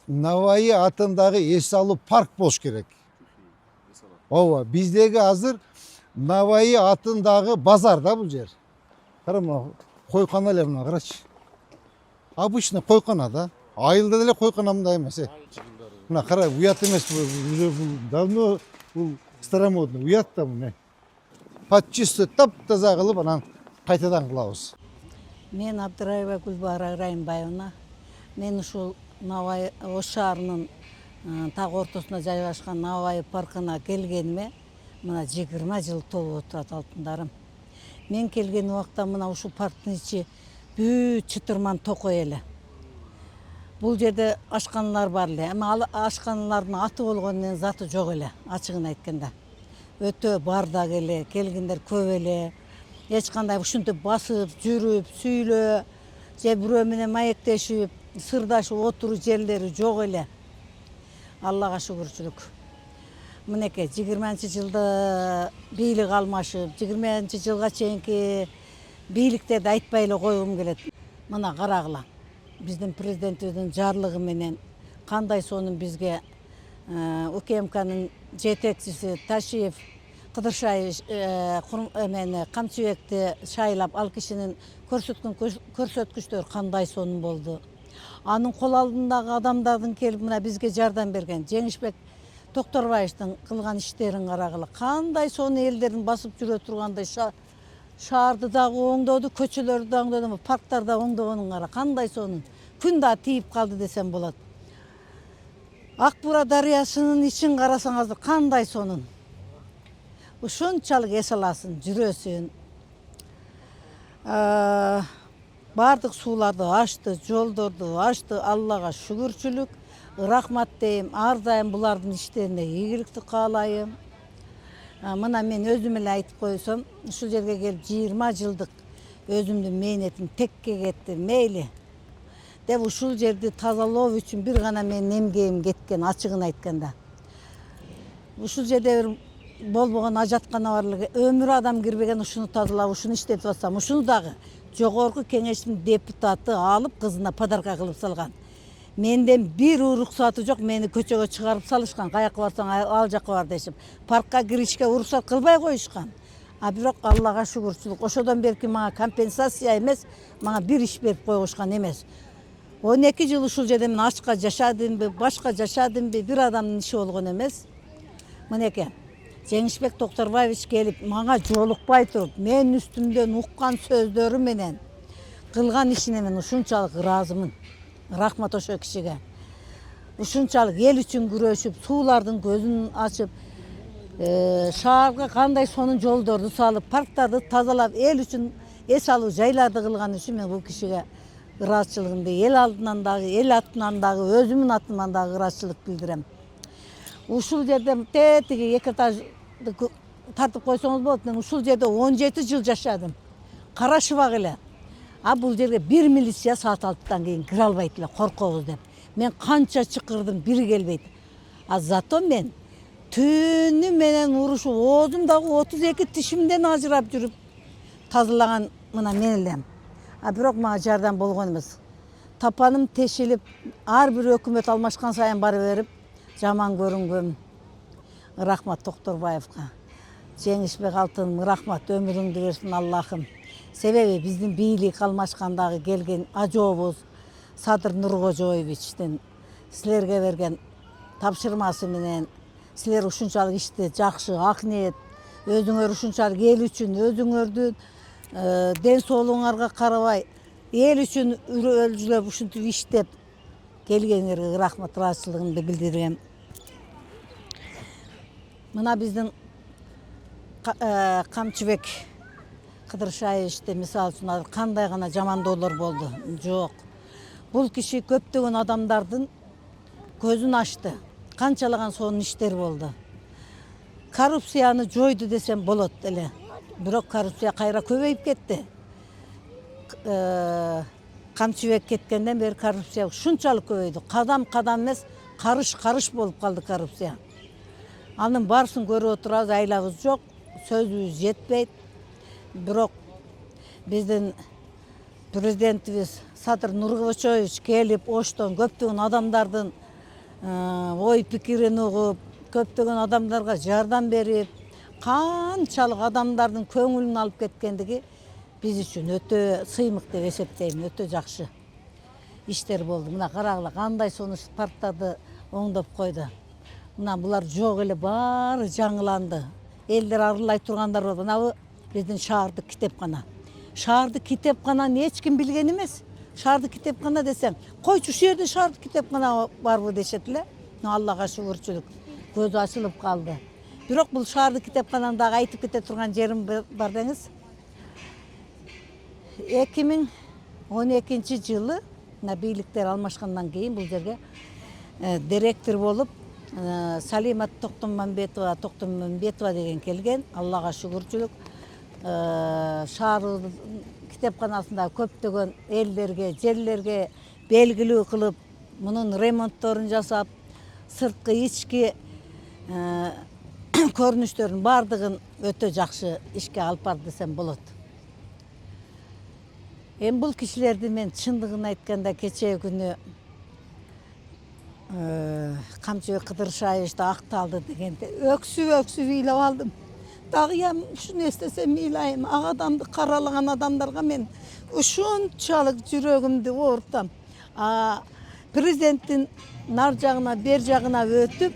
Navai atınдағы Esалы park болуш керек. Ооба, биздеги азыр Navai атындағы базар да бул жер. Кара мына койкана эле мына карачы. Обычный койкана да. Айылда деле койкана мындай эмес. Мына кара, уят эмес бул. Давно бул старомодный. Уят да бул. Подчисты таптаза кылып анан кайтадан кылабыз. Мен Абдыраева Гүлбара Райымбаевна. Мен ушул Навай Ош шаарынын так ортосуна жайгашкан Навай паркына келгениме мына 20 жыл толуп отурат алтындарым. Мен келген убакта мына ушул парктын ичи бүт чытырман токой эле. Бул жерде ашканалар бар эле. Эми ал ашканалардын аты болгону менен заты жок эле, ачыгын айтканда. Өтө бардак эле, келгендер көп эле. Эч кандай ушинтип басып, жүрүп, сүйлөө, же бирөө менен маектешип, сырдашып отуруу жерлери жок эле. Аллага шүгүрчүлүк. Мынеке 20-жылда бийлик алмашып, 20-жылга чейинки бийликтерди айтпай эле койгум келет. Мына карагыла. Биздин президентибиздин жарлыгы менен кандай сонун бизге УКМКнын жетекчиси Ташиев Кыдыршай Камчыбекти шайлап, ал кишинин көрсөткөн көрсөткүчтөр кандай сонун болду. Анын кол алдындагы адамдардын келип мына бизге жардам берген Жеңишбек Токторбаевдин кылган иштерин карагыла. Кандай сонун элдердин басып жүрө тургандай шаарды дагы оңдоду, көчөлөрдү дагы оңдоду, парктарда оңдогонун кара. Кандай сонун. Күн да тийип калды десем болот. Ак Бура дарыясынын ичин карасаңыздар кандай сонун. Ушунчалык эс аласын, жүрөсүн. Бардык сууларды ачты, жолдорду ачты. Аллага шүгүрчүлүк, рахмат дейм. Ар дайым булардын иштерине ийгиликти каалайм. Мына мен өзүм эле айтып койсом, ушул жерге келип 20 жылдык өзүмдүн мээнетим текке кетти, мейли. Деп ушул жерди тазалоо үчүн бир гана менин эмгегим кеткен, ачыгын айтканда. Ушул жерде бир болбогон ажаткана бар эле. Өмүрү адам кирбеген ушуну тазалап, ушуну иштетип атсам, ушуну дагы жогорку кеңештин депутаты алып кызына подарка кылып салган. Менден бир уруксаты жок, мени көчөгө чыгарып салышкан. Каяка барсаң ал жака бар дешип, паркка киришке уруксат кылбай коюшкан. А бирок Аллага шүгүрчүлүк. Ошодон берки мага компенсация эмес, мага бир иш берип койгушкан эмес. 12 жыл ушул жерде мен ачка жашадымбы, башка жашадымбы, бир адамдын иши болгон эмес. Мынеке, Жеңишбек Токторбаевич келип мага жолукпай туруп, мен үстүмдөн уккан сөздөрү менен кылган ишине мен ушунчалык ыраазымын. Рахмат ошо кишиге. Ушунчалык эл үчүн күрөшүп, суулардын көзүн ачып, шаарга кандай сонун жолдорду салып, парктарды тазалап, эл үчүн эс алуу жайларды кылган үчүн мен бул кишиге ыраазычылыгымды эл алдынан дагы, эл атынан дагы, өзүмдүн атымдан дагы ыраазычылык билдирем. Ушул жерде тетиги 2 этажды тартып койсоңуз болот. Мен ушул жерде 17 жыл жашадым. Карашыбак эле. А бул жерге бир милиция саат 6-тан кийин кире албайт эле, коркобуз деп. Мен канча чакырдым, бири келбейт. А зато мен түнү менен урушуп, оозум дагы 32 тишимден ажырап жүрүп тазалаган мына мен элем. А бирок мага жардам болгон эмес. Тапаным тешилип, ар бир өкмөт алмашкан сайын бара берип, жаман көрүнгөм. Рахмат Токторбаевга. Жеңишбек алтыным, рахмат, өмүрүңдү берсин Аллахым. Себеби биздин бийлик алмашкандагы келген ажообуз Садыр Нуркожоевичтин силерге берген тапшырмасы менен силер ушунчалык ишти жакшы, ак ниет, өзүңөр ушунчалык эл үчүн, өзүңөрдүн ден соолугуңарга карабай, эл үчүн үрөлжүлөп ушинтип иштеп келгениңерге рахмат, ыраазычылыгымды билдирем. Мына биздин Камчыбек Кыдыршаевичти мисалы үчүн кандай гана жамандоолор болду? Жок. Бул киши көптөгөн адамдардын көзүн ачты. Канчалаган сонун иштер болду. Коррупцияны жойду десем болот эле. Бирок коррупция кайра көбөйүп кетти. Камчыбек кеткенден бери коррупция ушунчалык көбөйдү. Кадам эмес, карыш болуп калды коррупция. Анын баарысын көрүп отурабыз, айлабыз жок, сөзүбүз жетпейт. Бирок биздин президентибиз Садыр Нуркожоевич келип, Оштон көптөгөн адамдардын ой пикирин угуп, көптөгөн адамдарга жардам берип, канчалык адамдардын көңүлүн алып кеткендиги биз үчүн өтө сыймык деп эсептейм, өтө жакшы иштер болду. Мына карагыла кандай сонуш парктарды оңдоп койду. Мына булар жок эле баары жаңыланды. Элдер арылай тургандар болду. Мына биздин шаардык китепкана. Шаардык китепкананы эч ким билген эмес. Шаардык китепкана десең, койчу ушул жерде шаардык китепкана барбы дешет эле. Аллага шүгүрчүлүк, көзү ачылып калды. Бирок бул шаардык китепкананы дагы айтып кете турган жерим бар деңиз. 2012 жылы бийликтер алмашкандан кийин бул жерге директор болуп Салима Токтомамбетова деген келген. Аллага шүгүрчүлүк. Шаар китепканасында көптөгөн элдерге, жерлерге белгилүү кылып, мунун ремонтторун жасап, сырткы ички көрүнүштөрүн бардыгын өтө жакшы ишке алып барды десем болот. Эми бул кишилерди мен чындыгын айтканда кечээ күнү Камчыбек Кыдыршаевичти акталды дегенде өксүп ыйлап алдым. Дагы ушуну эстесем ыйлайм. Ак адамды каралаган адамдарга мен ушунчалык жүрөгүмдү оорутам. Президенттин нар жагына, бер жагына өтүп,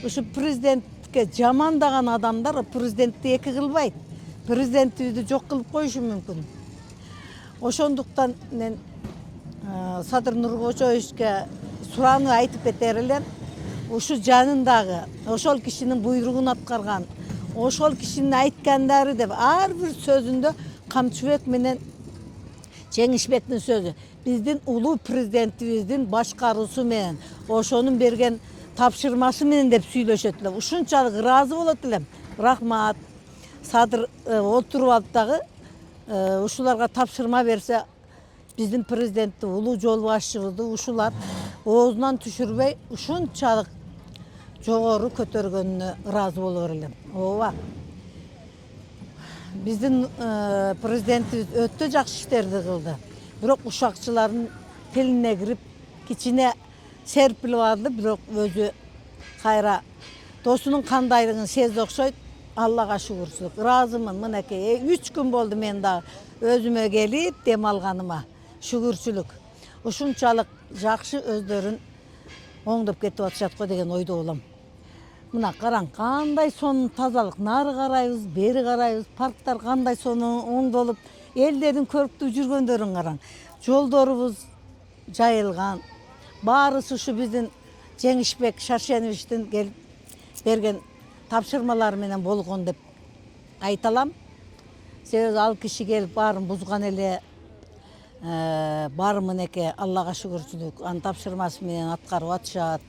ушу президентке жамандаган адамдар президентти эки кылбайт. Президентибизди жок кылып коюшу мүмкүн. Ошондуктан мен Садыр Нуркожоевичке сурааны айтып кетер элем. Ушу жанындагы ошол кишинин буйругун аткарган, ошол кишинин айткандары деп ар бир сөзүндө Камчыбек менен Жеңишбектин сөзү биздин улуу президентибиздин башкаруусу менен, ошонун берген тапшырмасы менен деп сүйлөшөт эле. Ушунчалык ыраазы болот элем. Рахмат. Садыр отуруп алып дагы ушуларга тапшырма берсе, биздин президентти, улуу жол башчыбызды ушулар оозунан түшүрбөй ушунчалык жогору көтөргөнүнө ыраазы болор элем. Ооба. Биздин президентибиз өтө жакшы иштерди кылды. Бирок ушакчылардын тилине кирип, кичине серпилип алды, бирок өзү кайра досунун кандайлыгын сезди окшойт. Аллага шүгүрчүлүк. Ыраазымын. Мынакей 3 күн болду мен да өзүмө келип дем алганыма. Шүгүрчүлүк. Ушунчалык жакшы өздөрүн оңдоп кетип атышат го деген ойдо болом. Мына караң, кандай сонун тазалык. Нары карайбыз, бери карайбыз. Парктар кандай сонун оңдолуп, элдердин көрүктүү жүргөндөрүн караң. Жолдорубуз жайылган. Баарысы ушу биздин Жеңишбек Шаршеновичтин келип берген тапшырмалар менен болгон деп айта алам. Себеби ал киши келип баарын бузган эле. Баары мынеке Аллага шүгүрчүлүк. Анын тапшырмасы менен аткарып атышат.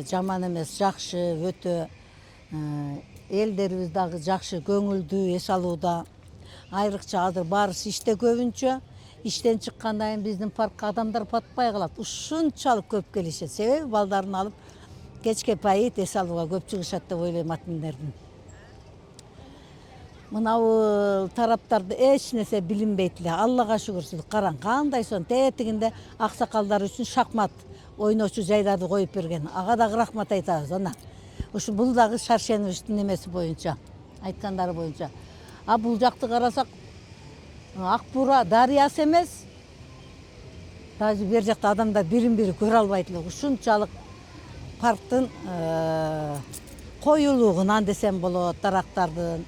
Жаман эмес, жакшы, өтө. Элдерибиз дагы жакшы, көңүлдүү, эс алууда. Айрыкча азыр баарысы иште көбүнчө. Иштен чыккандан кийин биздин паркка адамдар батпай калат. Ушунчалык көп келишет. Себеби балдарын алып кечке пайыт эс алууга көп чыгышат деп ойлойм атминдердин. Мынау тараптарды эч нерсе билинбейт эле. Аллага шүгүрчүлүк. Караң, кандай сон тетигинде аксакалдар үчүн шахмат ойночу жайларды коюп берген. Ага дагы рахмат айтабыз. Ана ушу бул дагы Шаршеновичтин немеси боюнча, айткандары боюнча. Бул жакты карасак, Ак Бура дарыясы эмес. Даже бер жакта адамдар бирин-бири көрө албайт эле. Ушунчалык парктын коюлугунан десем болот, дарактардын.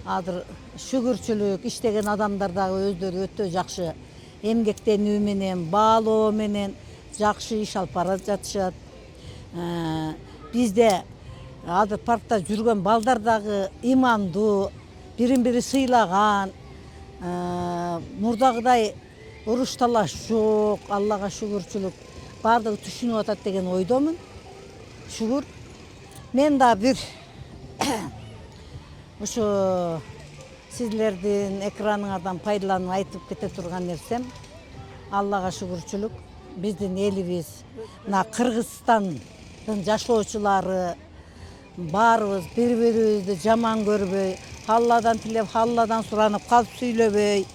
Азыр шүгүрчүлүк иштеген адамдар дагы өздөрү өтө жакшы эмгектенүү менен, баалоо менен жакшы иш алып бара жатышат. Бизде азыр паркта жүргөн балдар дагы имандуу, бирин-бири сыйлаган, мурдагыдай уруш талаш жок. Аллага шүгүрчүлүк. Бардыгы түшүнүп атат деген ойдомун. Шүгүр. Мен да бир ушу сиздердин экраныңардан пайдаланып айтып кете турган нерсем, Аллага шүгүрчүлүк. Биздин элибиз, мына Кыргызстандын жашоочулары баарыбыз бири-бирибизди жаман көрбөй, Алладан тилеп, Алладан суранып, калп сүйлөбөй,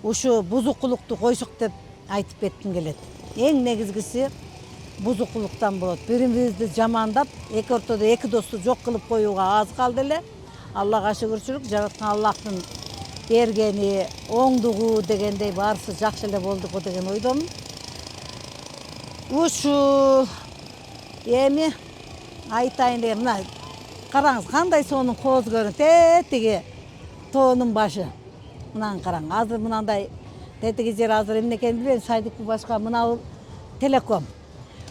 ушу бузукулукту койсок деп айтып кетким келет. Эң негизгиси бузукулуктан болот. Бирибизди жамандап, эки ортодо эки досту жок кылып коюуга аз калды эле. Аллага шүгүрчүлүк, жараткан Аллахтын бергени, оңдугу дегендей баарысы жакшы эле болду го деген ойдомун. Ушул эми айтайын дегем, мына караңыз кандай сонун кооз көрүнөт, тиги тоонун башы. Мынаны караң, азыр мынандай тетиги жер азыр эмне экенин билбейм, сайдыкпы башка, мына телеком.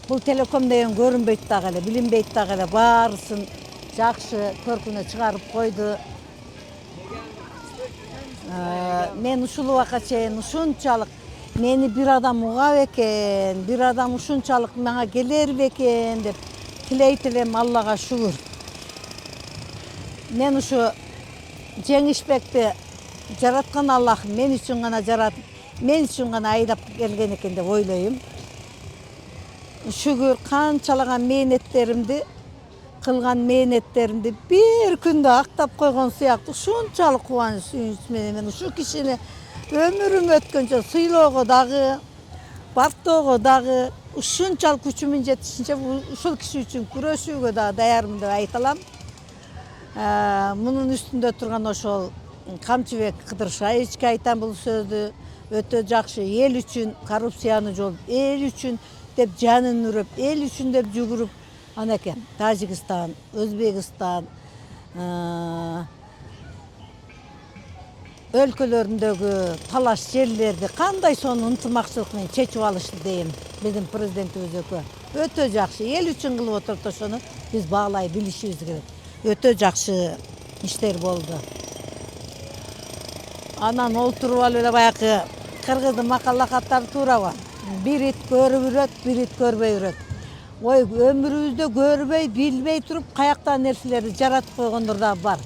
Бул телеком деген көрүнбөйт дагы эле, билинбейт дагы эле, баарысын жакшы көркүнө чыгарып койду. Мен ушул убакка чейин ушунчалык мени бир адам угап экен, бир адам ушунчалык мага келер бекен деп тилейт элем, Аллага шүгүр. Мен ушу жеңишпекти жараткан Аллах мен үчүн гана жаратып, мен үчүн гана айдап келген экен деп ойлойм. Шүгүр, канчалаган мээнеттеримди, кылган мээнеттеримди бир күндө актап койгон сыяктуу ушунчалык кубаныч сүйүнүч менен мен ушул кишини өмүрүм өткөнчө сыйлоого дагы, бактоого дагы ушунчалык күчүмүн жетишинче ушул киши үчүн күрөшүүгө дагы даярмын деп айта алам. Мунун үстүндө турган ошол Камчыбек Кыдыршаевичке айтам бул сөздү. Өтө жакшы, эл үчүн коррупцияны жолуп, эл үчүн деп жанын үрөп, эл үчүн деп жүгүрүп, анакей Тажикстан, Өзбекстан өлкөлөрүндөгү талаш жерлерди кандай сонун ынтымакчылык менен чечип алышты дейм. Биздин президентибиз өтө жакшы, эл үчүн кылып отуруп, ошону биз баалай билишибиз керек. Өтө жакшы иштер болду. Анан олтуруп алып эле баягы кыргыздын макал-лакаттары туурабы? Бир ит көрүп үрөт, бир ит көрбөй үрөт. Ой, өмүрүбүздө көрбөй, билбей туруп каяктан нерселерди жаратып койгондор да бар.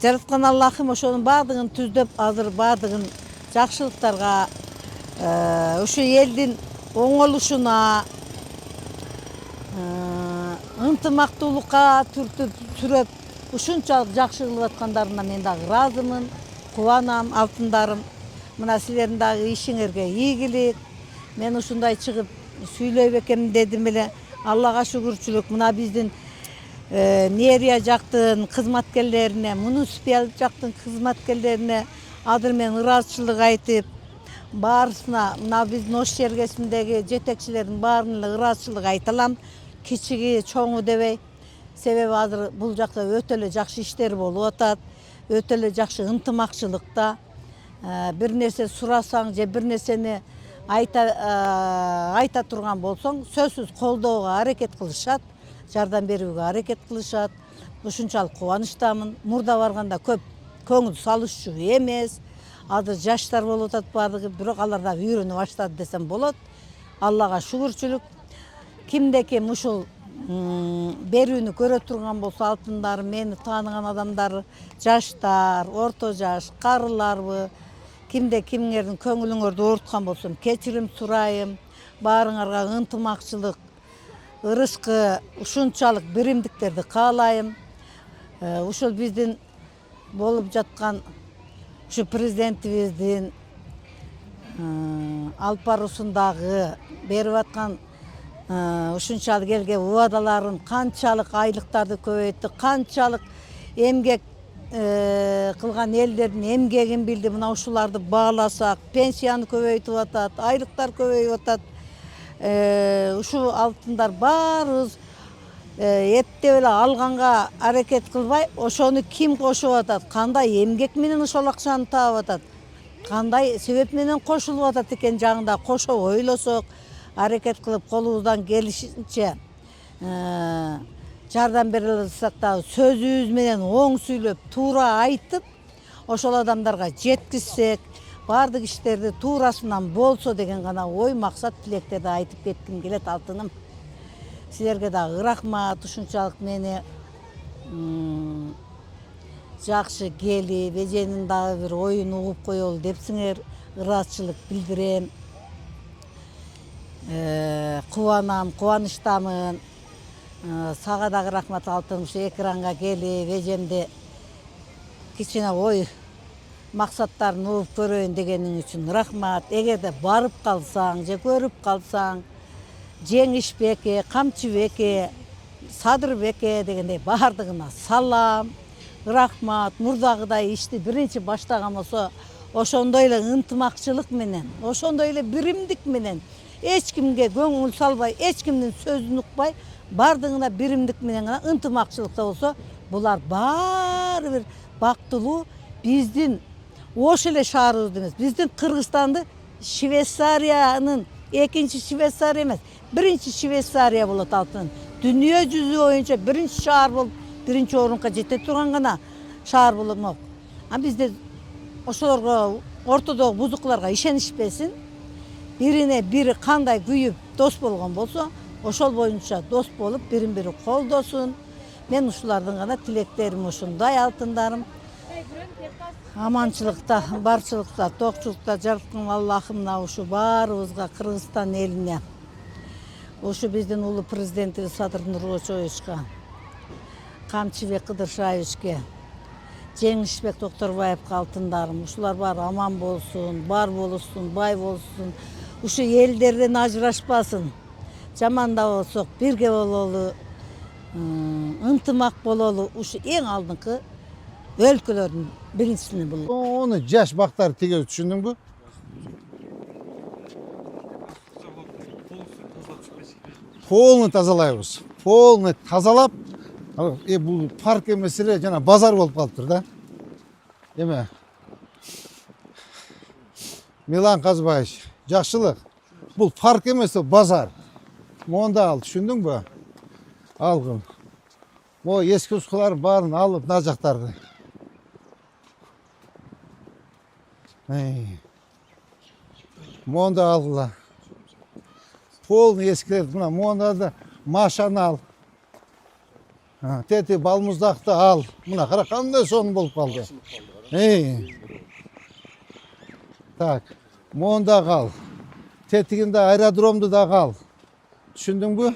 Жараткан Аллахым ошонун баардыгын түздөп, азыр баардыгын жакшылыктарга, ушу элдин оңолушуна, ынтымактуулукка түртүп, ушунчалык жакшы кылып аткандарына мен дагы ыраазымын, кубанам, алтындарым. Мына силердин дагы ишиңерге ийгилик. Мен ушундай чыгып сүйлөй бекем дедим эле. Аллага шүгүрчүлүк. Мына биздин мэрия жактын кызматкерлерине, муниципалдык жактын кызматкерлерине азыр мен ыраазычылык айтып, баарысына, мына биздин Ош жергесиндеги жетекчилердин баарына эле ыраазычылык айта алам. Кичиги, чоңу дебей. Себеби азыр бул жакта өтө эле жакшы иштер болуп атат. Өтө эле жакшы ынтымакчылыкта. Бир нерсе сурасаң же бир нерсени айта турган болсоң, сөзсүз колдоого аракет кылышат, жардам берүүгө аракет кылышат. Ушунчалык кубанычтамын. Мурда барганда көп көңүл салышчу эмес. Азыр жаштар болуп атат баардыгы, бирок алар да үйрөнө баштады десем болот. Аллага шүгүрчүлүк. Кимде ким ушул берүүнү көрө турган болсо, алтындар, мени тааныган адамдар, жаштар, орто жаш, карыларбы, кимде кимиңердин көңүлүңөрдү ооруткан болсом, кечирим сурайм. Баарыңарга ынтымакчылык, ырышкы, ушунчалык биримдиктерди каалайм. Ушул биздин болуп жаткан ушу президентибиздин алып баруусундагы берип аткан ушунчалык элге убадаларын, канчалык айлыктарды көбөйттү, канчалык эмгек кылган элдердин эмгегин билди. Мына ушуларды бааласак, пенсияны көбөйтүп атат, айлыктар көбөйүп атат. Ушу алтындар баарыбыз эптеп эле алганга аракет кылбай, ошону ким кошуп атат, кандай эмгек менен ошол акчаны таап атат, кандай себеп менен кошулуп атат экен жагында кошо ойлосок, аракет кылып колубуздан келишинче жардам бере алсак дагы сөзүбүз менен оң сүйлөп, туура айтып, ошол адамдарга жеткизсек, баардык иштерди туурасынан болсо деген гана ой, максат, тилектерди айтып кетким келет алтыным. Силерге дагы рахмат, ушунчалык мени жакшы келип, эженин дагы бир оюн угуп коелу депсиңер, ыраазычылык билдирем. Кубанам, кубанычтамын. Сага дагы рахмат алтыным, ушу экранга келип, эжемди кичине ой максаттарын угуп көрөйүн дегениң үчүн рахмат. Эгерде барып калсаң же көрүп калсаң, Жеңіш беке, Камчы беке, Садыр беке дегендей бардығына салам, рахмат, мурдагыдай ишти биринчи баштаган болсо, ошондой эле ынтымакчылык менен, ошондой эле биримдик менен, эч кимге көңүл салбай, эч кимдин сөзүн укпай, бардығына биримдик менен гана ынтымакчылыкта болсо, булар баары бир бактылуу биздин ош эле шаарыбызды эмес, биздин Кыргызстанды Швейцариянын экинчи Швейцария эмес, биринчи Швейцария болот алтын. Дүнүйө жүзү боюнча биринчи шаар болуп, биринчи орунга жете турган гана шаар болмок. А бизде ошолорго ортодогу бузукуларга ишенишпесин, бирине бири кандай күйүп дос болгон болсо, ошол боюнча дос болуп, бирин бири колдосун. Мен ушулардын гана тилектерим ушундай алтындарым. Аманчылыкта, барчылыкта, токчулукта жараткан Аллахым мына ушу баарыбызга, Кыргызстан элине, ушу биздин улуу президентибиз Садыр Нуркуловичке, Камчыбек Кыдыршаевичке, Жеңишбек Докторбаевке алтындарым. Ушулар баары аман болсун, бар болушун, бай болсун. Ушу элдерден ажырашпасын. Жаманда болсок бирге бололу, ынтымак бололу. Ушу эң алдыңкы өлкөлөрдүн биринчисини бул. Onu жаш бактар тигез түшүндүңбү? Полный тазалайбыз. Полный тазалап, бул парк эмес эле жана базар болуп калыптыр да. Эме. Милан Казбаевич, жакшылык. Бул парк эмес, базар. Монда ал, түшүндүңбү? Алгын. О, эски ускулар баарын алып, мына жактарды. Монда алгыла. Полный ескілерді, мына мондады машаны ал. Тети балмұздақты ал. Мына қара қандай соны болып қалды. Так, монда қал. Тетігінде аэродромды да қал. Түшіндің бі?